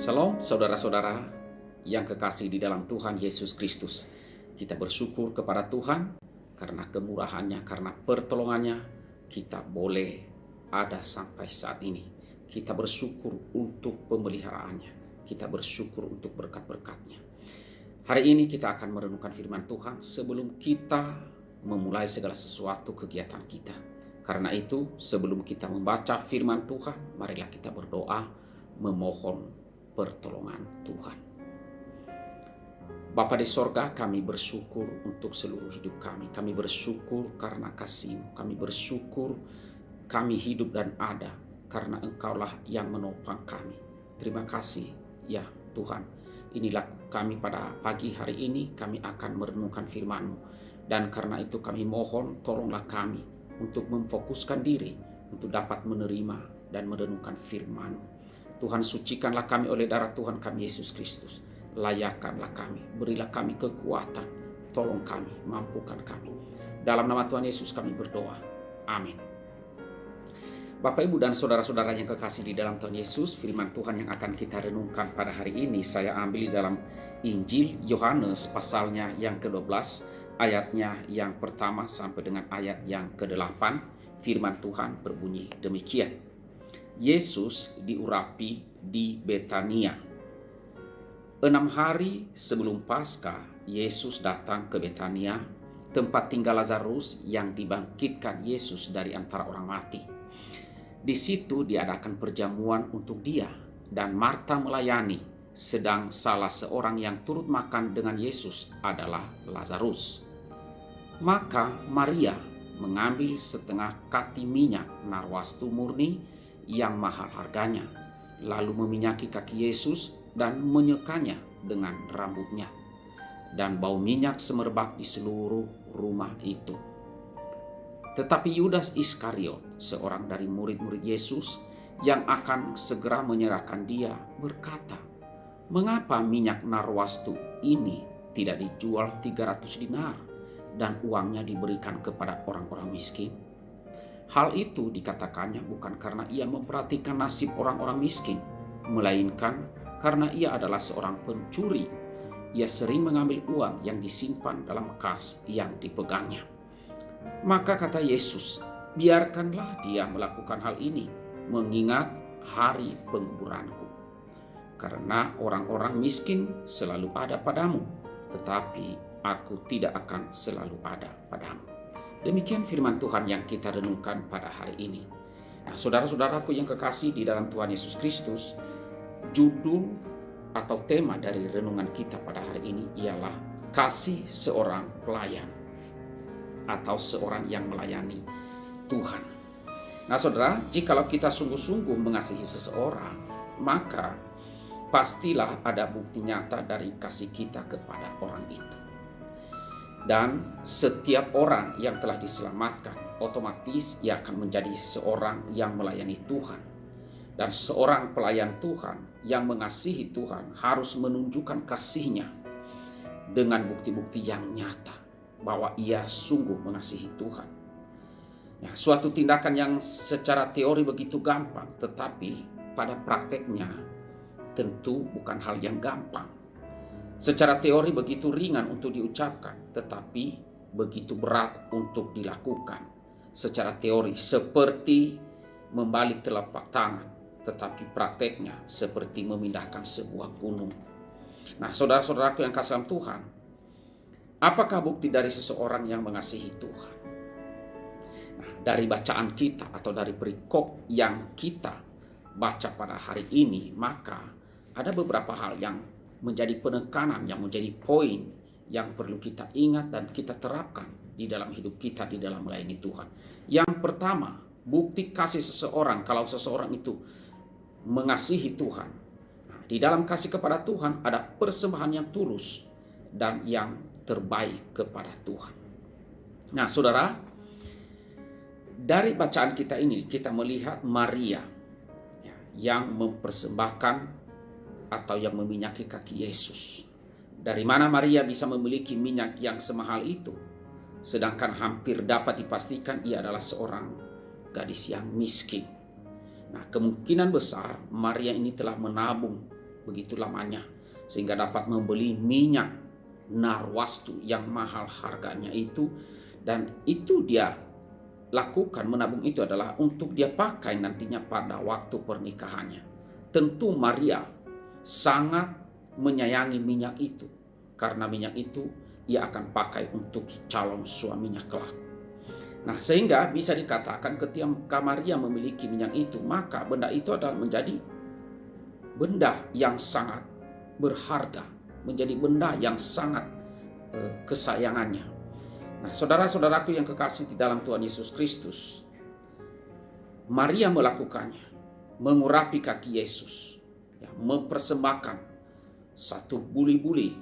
Shalom saudara-saudara yang kekasih di dalam Tuhan Yesus Kristus. Kita bersyukur kepada Tuhan karena kemurahannya, karena pertolongannya kita boleh ada sampai saat ini. Kita bersyukur untuk pemeliharaannya. Kita bersyukur untuk berkat-berkatnya. Hari ini kita akan merenungkan firman Tuhan sebelum kita memulai segala sesuatu kegiatan kita. Karena itu sebelum kita membaca firman Tuhan, marilah kita berdoa memohon pertolongan Tuhan. Bapa di sorga, kami bersyukur untuk seluruh hidup kami. Kami bersyukur karena kasih-Mu. Kami bersyukur kami hidup dan ada karena Engkaulah yang menopang kami. Terima kasih ya Tuhan. Inilah kami pada pagi hari ini, kami akan merenungkan firman-Mu. Dan karena itu kami mohon tolonglah kami untuk memfokuskan diri untuk dapat menerima dan merenungkan firman-Mu. Tuhan, sucikanlah kami oleh darah Tuhan kami Yesus Kristus. Layakkanlah kami, berilah kami kekuatan, tolong kami, mampukan kami. Dalam nama Tuhan Yesus kami berdoa. Amin. Bapak, Ibu, dan saudara-saudara yang kekasih di dalam Tuhan Yesus, firman Tuhan yang akan kita renungkan pada hari ini saya ambil dalam Injil Yohanes pasalnya yang ke-12, ayatnya yang pertama sampai dengan ayat yang ke-8. Firman Tuhan berbunyi demikian. Yesus diurapi di Betania. 6 hari sebelum Paskah, Yesus datang ke Betania, tempat tinggal Lazarus yang dibangkitkan Yesus dari antara orang mati. Di situ diadakan perjamuan untuk dia, dan Marta melayani, sedang salah seorang yang turut makan dengan Yesus adalah Lazarus. Maka Maria mengambil setengah kati minyak narwastu murni yang mahal harganya, lalu meminyaki kaki Yesus dan menyekanya dengan rambutnya, dan bau minyak semerbak di seluruh rumah itu. Tetapi Yudas Iskariot, seorang dari murid-murid Yesus yang akan segera menyerahkan dia, berkata, "Mengapa minyak narwastu ini tidak dijual 300 dinar dan uangnya diberikan kepada orang-orang miskin?" Hal itu dikatakannya bukan karena ia memperhatikan nasib orang-orang miskin, melainkan karena ia adalah seorang pencuri. Ia sering mengambil uang yang disimpan dalam kas yang dipegangnya. Maka kata Yesus, "Biarkanlah dia melakukan hal ini, mengingat hari penguburanku. Karena orang-orang miskin selalu ada padamu, tetapi aku tidak akan selalu ada padamu." Demikian firman Tuhan yang kita renungkan pada hari ini. Nah, saudara-saudaraku yang kekasih di dalam Tuhan Yesus Kristus, judul atau tema dari renungan kita pada hari ini ialah kasih seorang pelayan atau seorang yang melayani Tuhan. Nah, saudara, jikalau kita sungguh-sungguh mengasihi seseorang, maka pastilah ada bukti nyata dari kasih kita kepada orang itu. Dan setiap orang yang telah diselamatkan, otomatis ia akan menjadi seorang yang melayani Tuhan. Dan seorang pelayan Tuhan yang mengasihi Tuhan harus menunjukkan kasihnya dengan bukti-bukti yang nyata bahwa ia sungguh mengasihi Tuhan. Ya, suatu tindakan yang secara teori begitu gampang, tetapi pada prakteknya tentu bukan hal yang gampang. Secara teori begitu ringan untuk diucapkan, tetapi begitu berat untuk dilakukan. Secara teori seperti membalik telapak tangan, tetapi prakteknya seperti memindahkan sebuah gunung. Nah, saudara-saudaraku yang kasih dalam Tuhan, apakah bukti dari seseorang yang mengasihi Tuhan? Nah, dari bacaan kita atau dari perikop yang kita baca pada hari ini, maka ada beberapa hal yang menjadi penekanan, yang menjadi poin yang perlu kita ingat dan kita terapkan di dalam hidup kita di dalam melayani Tuhan. Yang pertama, bukti kasih seseorang kalau seseorang itu mengasihi Tuhan. Nah, di dalam kasih kepada Tuhan ada persembahan yang tulus dan yang terbaik kepada Tuhan. Nah, saudara, dari bacaan kita ini kita melihat Maria yang mempersembahkan atau yang meminyaki kaki Yesus. Dari mana Maria bisa memiliki minyak yang semahal itu? Sedangkan hampir dapat dipastikan ia adalah seorang gadis yang miskin. Nah, kemungkinan besar Maria ini telah menabung begitu lamanya, sehingga dapat membeli minyak narwastu yang mahal harganya itu. Dan itu dia lakukan, menabung itu adalah untuk dia pakai nantinya pada waktu pernikahannya. Tentu Maria sangat menyayangi minyak itu, karena minyak itu ia akan pakai untuk calon suaminya kelak. Nah, sehingga bisa dikatakan ketika Maria memiliki minyak itu, maka benda itu adalah menjadi benda yang sangat berharga, menjadi benda yang sangat kesayangannya. Nah, saudara-saudaraku yang kekasih di dalam Tuhan Yesus Kristus, Maria melakukannya, mengurapi kaki Yesus, mempersembahkan satu buli-buli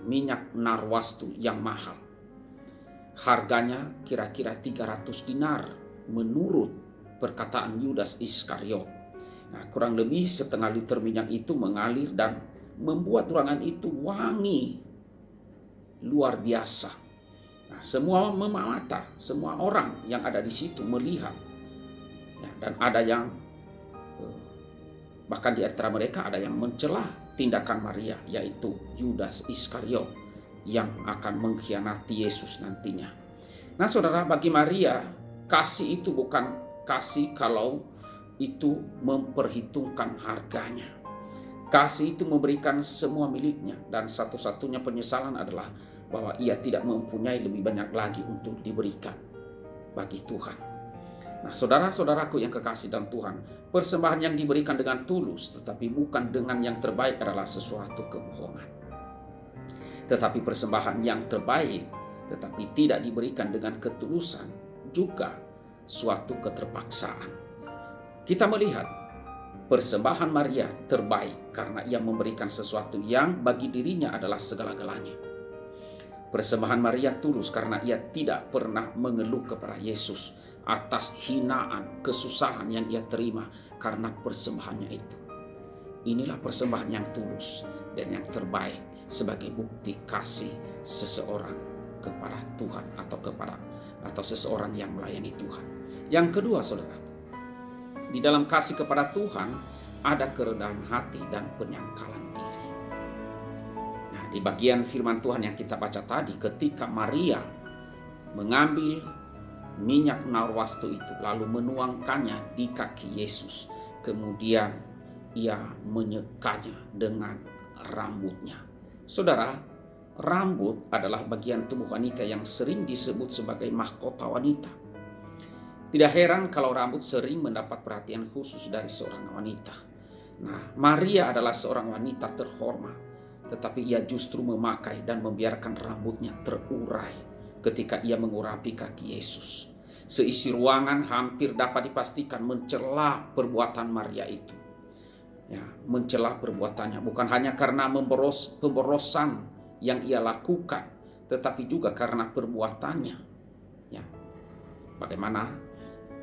minyak narwastu yang mahal. Harganya kira-kira 300 dinar menurut perkataan Yudas Iskariot. Nah, kurang lebih setengah liter minyak itu mengalir dan membuat ruangan itu wangi luar biasa. Nah, semua memata, semua orang yang ada di situ melihat. Dan ada yang bahkan di antara mereka ada yang mencela tindakan Maria, yaitu Yudas Iskariot yang akan mengkhianati Yesus nantinya. Nah, saudara, bagi Maria, kasih itu bukan kasih kalau itu memperhitungkan harganya. Kasih itu memberikan semua miliknya, dan satu-satunya penyesalan adalah bahwa ia tidak mempunyai lebih banyak lagi untuk diberikan bagi Tuhan. Nah, saudara-saudaraku yang kekasih dalam Tuhan, persembahan yang diberikan dengan tulus tetapi bukan dengan yang terbaik adalah sesuatu kebohongan. Tetapi persembahan yang terbaik tetapi tidak diberikan dengan ketulusan juga suatu keterpaksaan. Kita melihat persembahan Maria terbaik karena ia memberikan sesuatu yang bagi dirinya adalah segala-galanya. Persembahan Maria tulus karena ia tidak pernah mengeluh kepada Yesus atas hinaan, kesusahan yang ia terima karena persembahannya itu. Inilah persembahan yang tulus dan yang terbaik sebagai bukti kasih seseorang kepada Tuhan atau seseorang yang melayani Tuhan. Yang kedua, saudara, di dalam kasih kepada Tuhan ada kerendahan hati dan penyangkalan diri. Di bagian firman Tuhan yang kita baca tadi, ketika Maria mengambil minyak narwastu itu lalu menuangkannya di kaki Yesus, kemudian ia menyekanya dengan rambutnya. Saudara, rambut adalah bagian tubuh wanita yang sering disebut sebagai mahkota wanita. Tidak heran kalau rambut sering mendapat perhatian khusus dari seorang wanita. Nah, Maria adalah seorang wanita terhormat, tetapi ia justru memakai dan membiarkan rambutnya terurai ketika ia mengurapi kaki Yesus. Seisi ruangan hampir dapat dipastikan mencela perbuatan Maria itu. Mencela perbuatannya bukan hanya karena pemborosan yang ia lakukan, tetapi juga karena perbuatannya. Bagaimana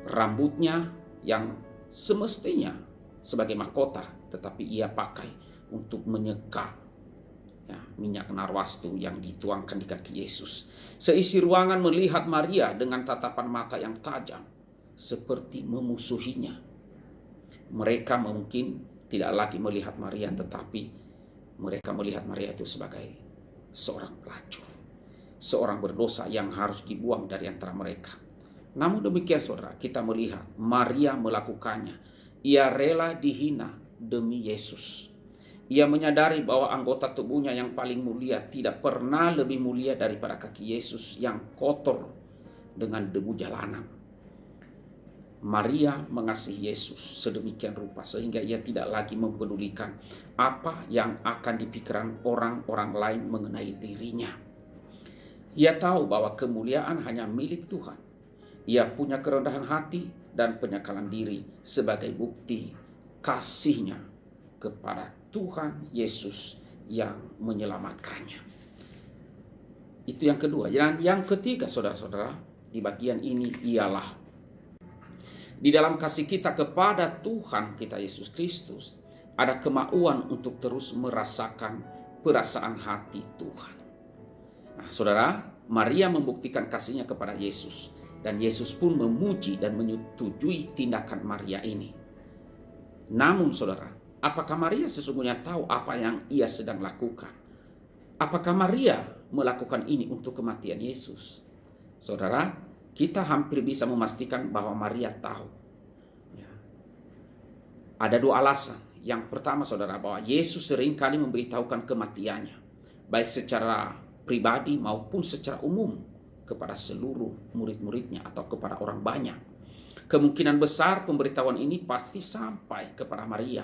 rambutnya yang semestinya sebagai mahkota, tetapi ia pakai untuk menyeka minyak narwastu yang dituangkan di kaki Yesus. Seisi ruangan melihat Maria dengan tatapan mata yang tajam, seperti memusuhinya. Mereka mungkin tidak lagi melihat Maria, tetapi mereka melihat Maria itu sebagai seorang pelacur, seorang berdosa yang harus dibuang dari antara mereka. Namun demikian, saudara, kita melihat Maria melakukannya. Ia rela dihina demi Yesus. Ia menyadari bahwa anggota tubuhnya yang paling mulia tidak pernah lebih mulia daripada kaki Yesus yang kotor dengan debu jalanan. Maria mengasihi Yesus sedemikian rupa sehingga ia tidak lagi mempedulikan apa yang akan dipikirkan orang-orang lain mengenai dirinya. Ia tahu bahwa kemuliaan hanya milik Tuhan. Ia punya kerendahan hati dan penyangkalan diri sebagai bukti kasihnya kepada Tuhan Yesus yang menyelamatkannya. Itu yang kedua. Dan yang ketiga, saudara-saudara, di bagian ini ialah di dalam kasih kita kepada Tuhan kita Yesus Kristus ada kemauan untuk terus merasakan perasaan hati Tuhan. Nah, saudara, Maria membuktikan kasihnya kepada Yesus dan Yesus pun memuji dan menyetujui tindakan Maria ini. Namun, saudara, Apakah Maria sesungguhnya tahu apa yang ia sedang lakukan? Apakah Maria melakukan ini untuk kematian Yesus? Saudara, kita hampir bisa memastikan bahwa Maria tahu. Ya. Ada dua alasan. Yang pertama, saudara, bahwa Yesus seringkali memberitahukan kematiannya, baik secara pribadi maupun secara umum kepada seluruh murid-muridnya atau kepada orang banyak. Kemungkinan besar pemberitahuan ini pasti sampai kepada Maria,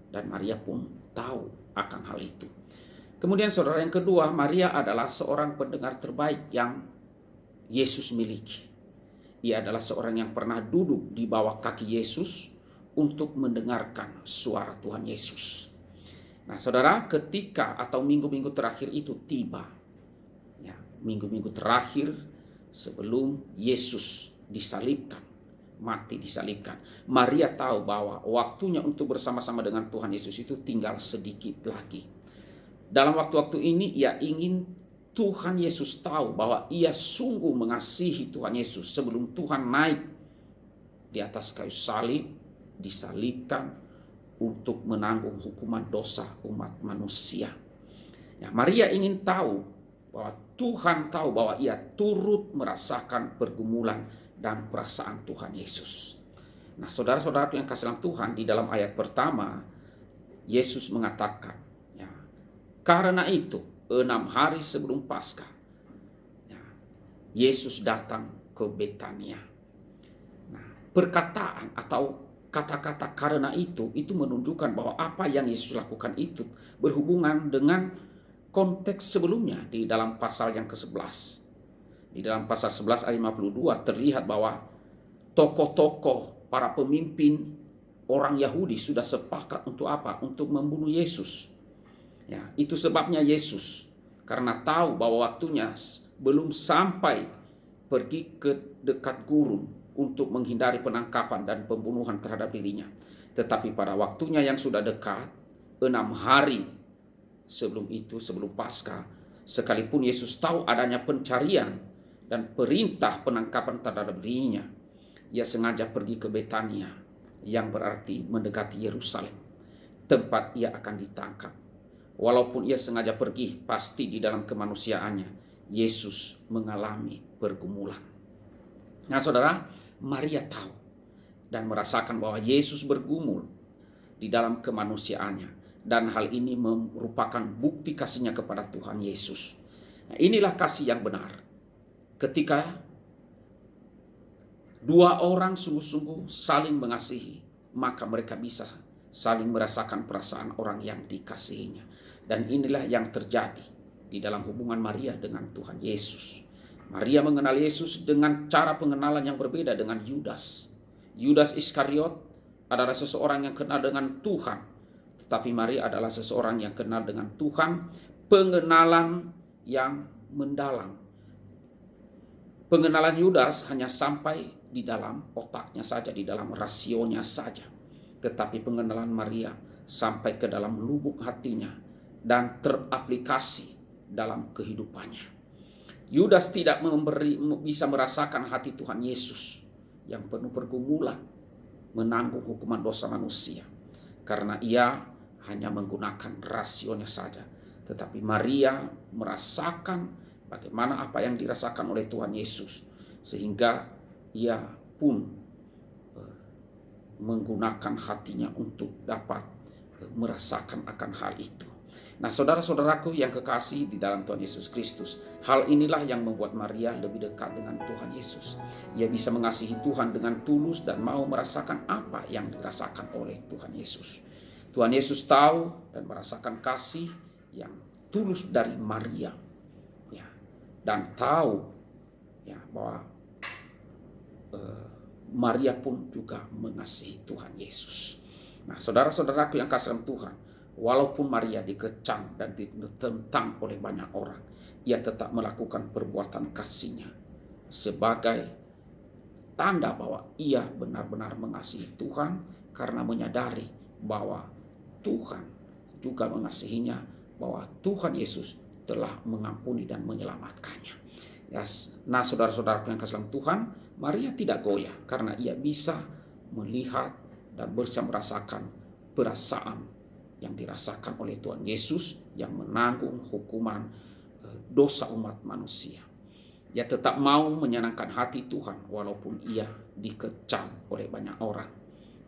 dan Maria pun tahu akan hal itu. Kemudian saudara, yang kedua, Maria adalah seorang pendengar terbaik yang Yesus miliki. Ia adalah seorang yang pernah duduk di bawah kaki Yesus untuk mendengarkan suara Tuhan Yesus. Nah saudara, ketika atau minggu-minggu terakhir itu tiba, ya, minggu-minggu terakhir sebelum Yesus disalibkan, mati disalibkan, Maria tahu bahwa waktunya untuk bersama-sama dengan Tuhan Yesus itu tinggal sedikit lagi. Dalam waktu-waktu ini ia ingin Tuhan Yesus tahu bahwa ia sungguh mengasihi Tuhan Yesus sebelum Tuhan naik di atas kayu salib, disalibkan untuk menanggung hukuman dosa umat manusia. Ya, Maria ingin tahu bahwa Tuhan tahu bahwa ia turut merasakan pergumulan dan perasaan Tuhan Yesus. Nah, saudara-saudara yang kasih dalam Tuhan, di dalam ayat pertama Yesus mengatakan, karena itu 6 hari sebelum Paskah, Yesus datang ke Betania. Nah, perkataan atau kata-kata karena itu menunjukkan bahwa apa yang Yesus lakukan itu berhubungan dengan konteks sebelumnya di dalam pasal yang ke-11. Di dalam pasal 11 ayat 52 terlihat bahwa tokoh-tokoh, para pemimpin orang Yahudi sudah sepakat untuk apa? Untuk membunuh Yesus. Ya, itu sebabnya Yesus, karena tahu bahwa waktunya belum sampai, pergi ke dekat gurun untuk menghindari penangkapan dan pembunuhan terhadap dirinya. Tetapi pada waktunya yang sudah dekat, 6 hari sebelum itu, sebelum Paskah, sekalipun Yesus tahu adanya pencarian dan perintah penangkapan terhadap dirinya, ia sengaja pergi ke Betania, yang berarti mendekati Yerusalem, tempat ia akan ditangkap. Walaupun ia sengaja pergi, pasti di dalam kemanusiaannya Yesus mengalami pergumulan. Nah saudara, Maria tahu dan merasakan bahwa Yesus bergumul di dalam kemanusiaannya, dan hal ini merupakan bukti kasihnya kepada Tuhan Yesus. Nah, inilah kasih yang benar. Ketika dua orang sungguh-sungguh saling mengasihi, maka mereka bisa saling merasakan perasaan orang yang dikasihinya. Dan inilah yang terjadi di dalam hubungan Maria dengan Tuhan Yesus. Maria mengenal Yesus dengan cara pengenalan yang berbeda dengan Yudas. Yudas Iskariot adalah seseorang yang kenal dengan Tuhan, tetapi Maria adalah seseorang yang kenal dengan Tuhan, pengenalan yang mendalam. Pengenalan Yudas hanya sampai di dalam otaknya saja, di dalam rasionya saja. Tetapi pengenalan Maria sampai ke dalam lubuk hatinya dan teraplikasi dalam kehidupannya. Yudas tidak bisa merasakan hati Tuhan Yesus yang penuh pergumulan, menanggung hukuman dosa manusia, karena ia hanya menggunakan rasionya saja. Tetapi Maria merasakan bagaimana apa yang dirasakan oleh Tuhan Yesus, sehingga ia pun menggunakan hatinya untuk dapat merasakan akan hal itu. Nah saudara-saudaraku yang kekasih di dalam Tuhan Yesus Kristus, hal inilah yang membuat Maria lebih dekat dengan Tuhan Yesus. Ia bisa mengasihi Tuhan dengan tulus dan mau merasakan apa yang dirasakan oleh Tuhan Yesus. Tuhan Yesus tahu dan merasakan kasih yang tulus dari Maria, ya, dan tahu ya bahwa Maria pun juga mengasihi Tuhan Yesus. Nah saudara-saudaraku yang kasih dalam Tuhan, walaupun Maria dikecam dan ditentang oleh banyak orang, ia tetap melakukan perbuatan kasihnya sebagai tanda bahwa ia benar-benar mengasihi Tuhan, karena menyadari bahwa Tuhan juga mengasihinya, bahwa Tuhan Yesus telah mengampuni dan menyelamatkannya. Ya, nah saudara-saudara yang kasih dalam Tuhan, Maria tidak goyah karena ia bisa melihat dan bisa merasakan perasaan yang dirasakan oleh Tuhan Yesus yang menanggung hukuman dosa umat manusia. Ia tetap mau menyenangkan hati Tuhan walaupun ia dikecam oleh banyak orang,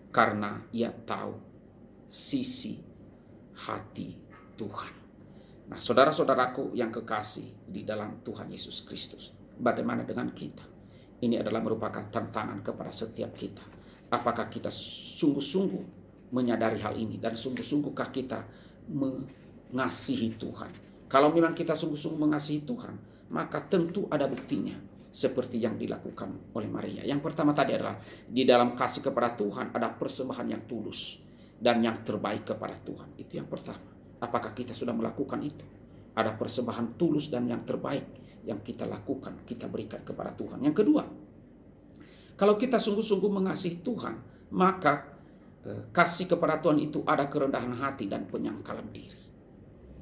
karena ia tahu sisi hati Tuhan. Nah, saudara-saudaraku yang kekasih di dalam Tuhan Yesus Kristus, bagaimana dengan kita? Ini adalah merupakan tantangan kepada setiap kita. Apakah kita sungguh-sungguh menyadari hal ini dan sungguh-sungguhkah kita mengasihi Tuhan? Kalau memang kita sungguh-sungguh mengasihi Tuhan, maka tentu ada buktinya seperti yang dilakukan oleh Maria. Yang pertama tadi adalah di dalam kasih kepada Tuhan ada persembahan yang tulus dan yang terbaik kepada Tuhan. Itu yang pertama. Apakah kita sudah melakukan itu? Ada persembahan tulus dan yang terbaik yang kita lakukan, kita berikan kepada Tuhan. Yang kedua, kalau kita sungguh-sungguh mengasihi Tuhan, maka kasih kepada Tuhan itu ada kerendahan hati dan penyangkalan diri.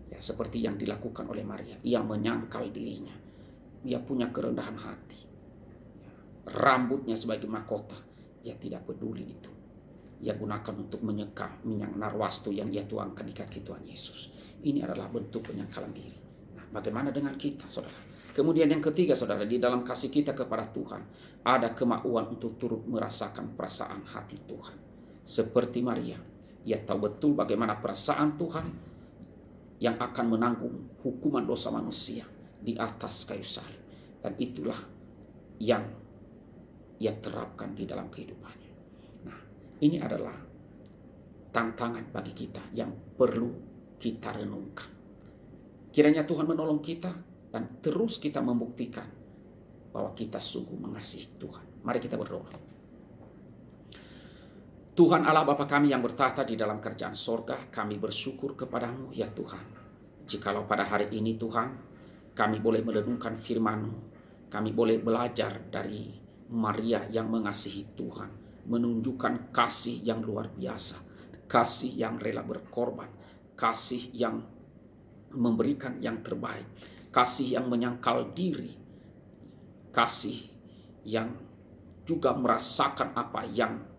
Ya, seperti yang dilakukan oleh Maria. Ia menyangkal dirinya. Ia punya kerendahan hati. Rambutnya sebagai mahkota. Ia tidak peduli itu. Ia gunakan untuk menyeka minyak narwastu yang ia tuangkan di kaki Tuhan Yesus. Ini adalah bentuk penyangkalan diri. Nah, bagaimana dengan kita, saudara? Kemudian yang ketiga, saudara, di dalam kasih kita kepada Tuhan, ada kemauan untuk turut merasakan perasaan hati Tuhan. Seperti Maria, ia tahu betul bagaimana perasaan Tuhan yang akan menanggung hukuman dosa manusia di atas kayu salib. Dan itulah yang ia terapkan di dalam kehidupannya. Nah, ini adalah tantangan bagi kita yang perlu kita renungkan. Kiranya Tuhan menolong kita dan terus kita membuktikan bahwa kita sungguh mengasihi Tuhan. Mari kita berdoa. Tuhan Allah Bapa kami yang bertahta di dalam kerajaan sorga, kami bersyukur kepadamu ya Tuhan. Jikalau pada hari ini Tuhan, kami boleh merenungkan firman-Mu, kami boleh belajar dari Maria yang mengasihi Tuhan, menunjukkan kasih yang luar biasa, kasih yang rela berkorban, kasih yang memberikan yang terbaik, kasih yang menyangkal diri, kasih yang juga merasakan apa yang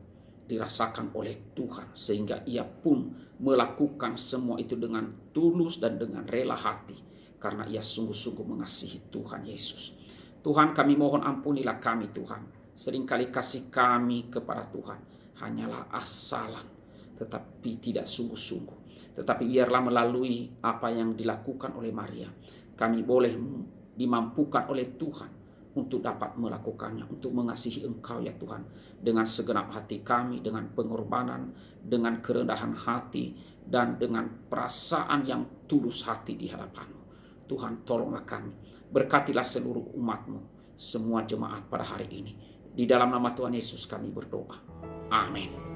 dirasakan oleh Tuhan, sehingga ia pun melakukan semua itu dengan tulus dan dengan rela hati, karena ia sungguh-sungguh mengasihi Tuhan Yesus. Tuhan, kami mohon ampunilah kami Tuhan, seringkali kasih kami kepada Tuhan hanyalah asalan, tetapi tidak sungguh-sungguh. Tetapi biarlah melalui apa yang dilakukan oleh Maria, kami boleh dimampukan oleh Tuhan untuk dapat melakukannya, untuk mengasihi Engkau ya Tuhan, dengan segenap hati kami, dengan pengorbanan, dengan kerendahan hati, dan dengan perasaan yang tulus hati di hadapan-Mu. Tuhan, tolonglah kami, berkatilah seluruh umat-Mu, semua jemaat pada hari ini. Di dalam nama Tuhan Yesus kami berdoa. Amin.